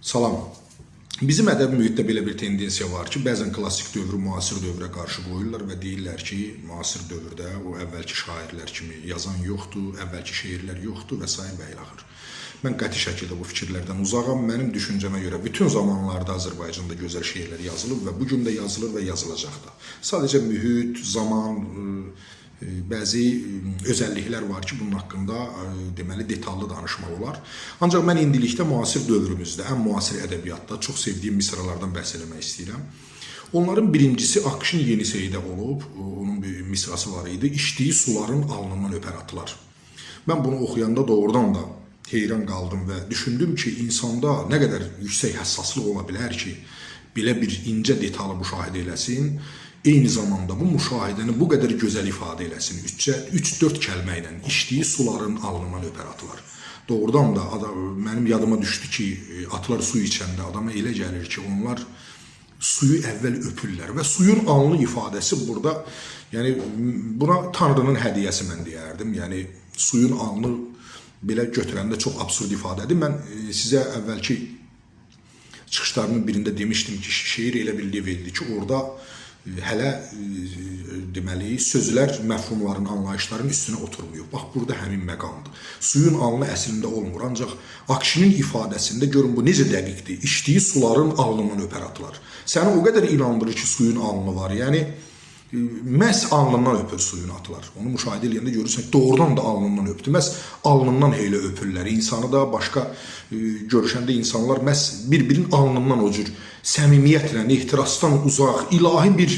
Salam. Bizim ədəbi mühitdə belə bir tendensiya var ki, bəzən klassik dövrü müasir dövrə qarşı qoyurlar və deyirlər ki, müasir dövrdə o əvvəlki şairlər kimi yazan yoxdur, əvvəlki şeirlər yoxdur və s. və ilaxır. Mən qəti şəkildə bu fikirlərdən uzağam. Mənim düşüncəmə görə bütün zamanlarda Azərbaycanda gözəl şeirlər yazılıb və bu gün də yazılır və yazılacaq da. Sadəcə mühit, zaman, bəzi özəlliklər var ki, bunun haqqında deməli detallı danışmaq olar. Ancaq mən indilikdə müasir dövrümüzdə, ən müasir ədəbiyyatda çox sevdiyim misralardan bəhs eləmək istəyirəm. Onların birincisi Akşin Yeniseydə olub, onun bir misrası var idi. İçdiyi suların alnından öpər atılar. Mən bunu oxuyanda doğrudan da heyran qaldım və düşündüm ki, insanda nə qədər yüksək həssaslıq ola bilər ki, belə bir incə detalı müşahidə eləsin, eyni zamanda bu müşahidəni bu qədər gözəl ifadə eləsin. 3-4 kəlmə ilə içdiyi suların alnından öpər atılar. Doğrudan da mənim yadıma düşdü ki, atılar su içəndə adama elə gəlir ki, onlar suyu əvvəl öpürlər və suyun alnı ifadəsi burada, yəni buna Tanrının hədiyyəsi mən deyərdim. Yəni suyun alnı belə götürəndə çox absurd ifadədir. Mən sizə əvvəlki çıxışlarımın birində demişdim ki, şeir elə bir leveldir ki, orada hələ deməli sözlər məfhumların, anlayışların üstünə oturmuyor. Bax, burada həmin məqamdır. Suyun alnı əslində olmur, ancaq Akşinin ifadəsində görün bu necə dəqiqdir. İçdiyi suların alnından öpər atılar. Səni o qədər inandırır ki, suyun alnı var. Yəni məhz alnından öpür suyun atılar. Onu müşahidə edəndə görürsən ki, doğrudan da alnından öpdü. Məhz alnından elə öpürlər. İnsanı da başqa görüşəndə insanlar məhz bir-birinin alnından o cür səmimiyyətlə, ehtirasdan uzaq, ilahi bir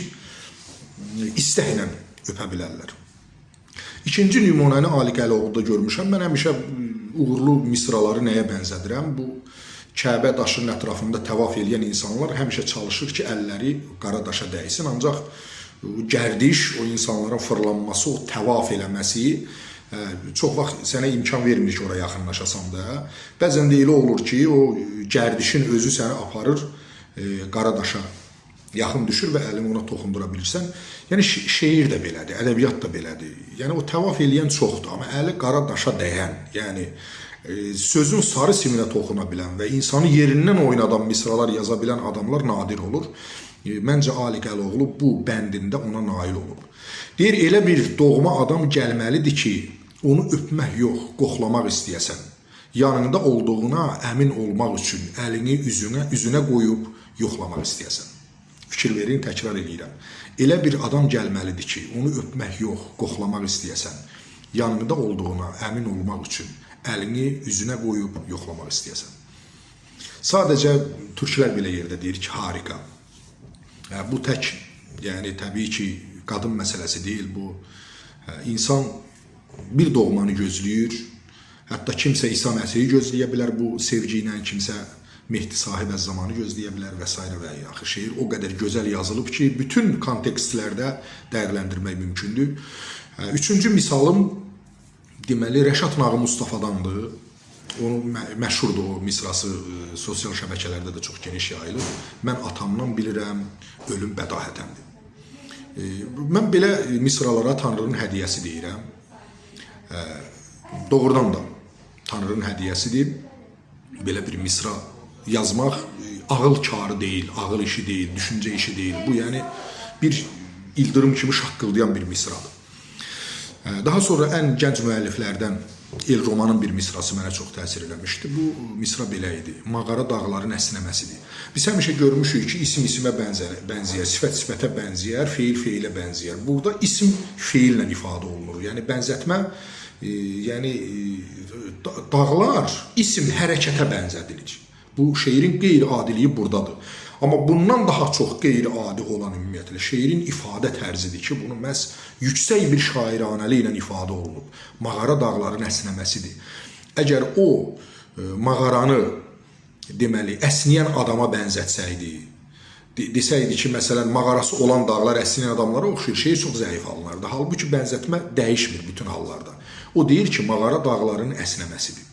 istəklə öpə bilərlər. İkinci nümunəni Ali Qəloğlu'da görmüşəm. Mən həmişə uğurlu misraları nəyə bənzədirəm? Bu Kəbə daşının ətrafında təvaf edən insanlar həmişə çalışır ki, əlləri qara daşa dəysin. Ancaq gərdiş, o insanların fırlanması, o təvaf eləməsi çox vaxt sənə imkan vermir ki, oraya yaxınlaşasan da. Bəzən də elə olur ki, o gərdişin özü səni aparır, qara daşa yaxın düşür və əlini ona toxundura bilirsən. Yəni şeir də belədir, ədəbiyyat da belədir. Yəni o təvaf eləyən çoxdur, amma əli qara daşa dəyən, yəni sözün sarı siminə toxuna bilən və insanı yerindən oynadan misralar yaza bilən adamlar nadir olur. Məncə Ali Qəloğlu bu bəndində ona nail olub. Deyir, elə bir doğma adam gəlməlidir ki, onu öpmək yox, qoxlamaq istəyəsən. Yanında olduğuna əmin olmaq üçün əlini üzünə qoyub yoxlamaq istəyəsən. Fikir verin, təkrar edirəm. Elə bir adam gəlməlidir ki, onu öpmək yox, qoxlamaq istəyəsən. Yanında olduğuna əmin olmaq üçün əlini üzünə qoyub yoxlamaq istəyəsən. Sadəcə türklər belə yerdə deyir ki, harika. Bu tək, yəni təbii ki, qadın məsələsi deyil, bu insan bir doğmanı gözləyir, hətta kimsə İsa Məsihi gözləyə bilər bu sevgi ilə, kimsə Mehdi Sahib Əz-Zamanı gözləyə bilər və s. və yaxı. Şeir o qədər gözəl yazılıb ki, bütün kontekstlərdə dəyərləndirmək mümkündür. Üçüncü misalım deməli Rəşad Nağı Mustafadandır. Onun məşhurdur o misrası, sosial şəbəkələrdə də çox geniş yayılır. Mən atamdan bilirəm, ölüm bədahətəndir. Mən belə misralara Tanrının hədiyyəsi deyirəm. Doğrudan da Tanrının hədiyyəsidir. Belə bir misra yazmaq ağıl karı deyil, ağıl işi deyil, düşüncə işi deyil. Bu yəni bir ildırım kimi şaqqıldayan bir misradır. Daha sonra ən gənc müəlliflərdən El Romanın bir misrası mənə çox təsir eləmişdi. Bu misra belə idi. Mağara dağların əsnəməsidir. Biz həmişə görmüşük ki, isim isimə bənzəyər, sifət sifətə bənzəyər, feil feilə bənzəyər. Burada isim feillə ifadə olunur. Yəni bənzətmə, yəni dağlar isim hərəkətə bənzədilir. Bu şeirin qeyri-adiliyi buradadır. Amma bundan daha çox qeyri-adi olan ümumiyyətlə şeirin ifadə tərzidir ki, bunu məhz yüksək bir şairanəli ilə ifadə olunub. Mağara dağların əsnəməsidir. Əgər o mağaranı deməli əsniyən adama bənzətsəydi, desəydi ki, məsələn, mağarası olan dağlar əsniyən adamlara oxşayır, şeir çox zəif alınardı. Halbuki bənzətmə dəyişmir bütün hallarda. O deyir ki, mağara dağların əsnəməsidir.